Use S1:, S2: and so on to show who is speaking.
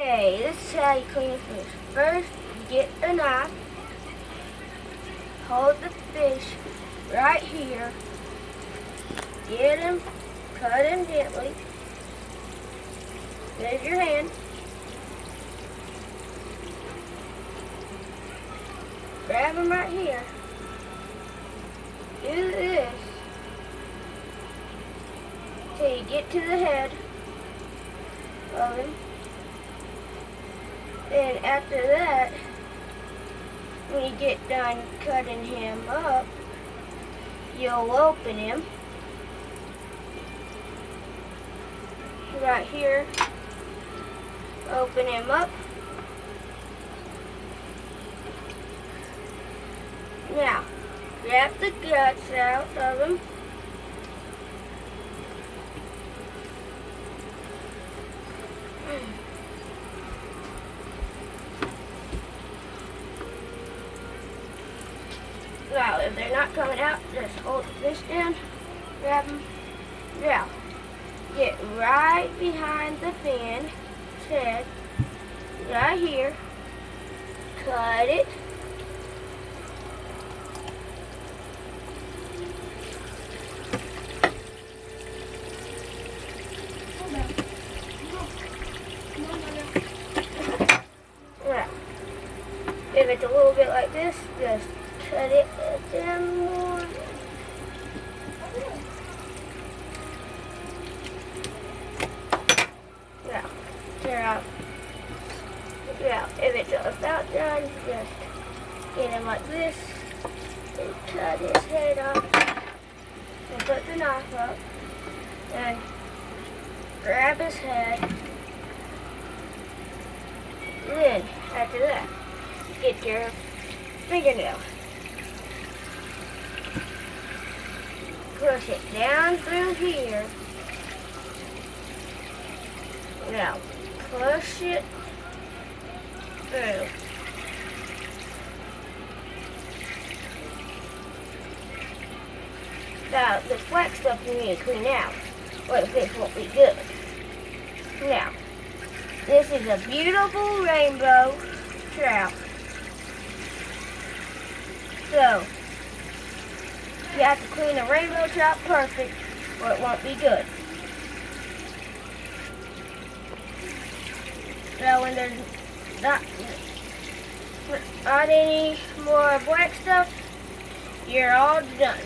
S1: Okay, this is how you clean a fish. First, you get a knife, hold the fish right here, get him, cut him gently, move your hand, grab him right here, do this till you get to the head of him. Then after that, when you get done cutting him up, you'll open him right here. Open him up. Now, grab the guts out of him. Now, if they're not coming out, just hold the fish down, grab them. Now, get right behind the fin's head, right here, cut it. Now, if it's a little bit like this, just cut it down more. Now, tear out. Now, if it's about done, just get him like this and cut his head off and put the knife up and grab his head. Then, after that, get your fingernail. Push it down through here. Now, push it through. Now, the black stuff you need to clean out, or the fish won't be good. Now, this is a beautiful rainbow trout. So, you have to clean a rainbow trout perfect, or it won't be good. Now, when there's not any more black stuff, you're all done.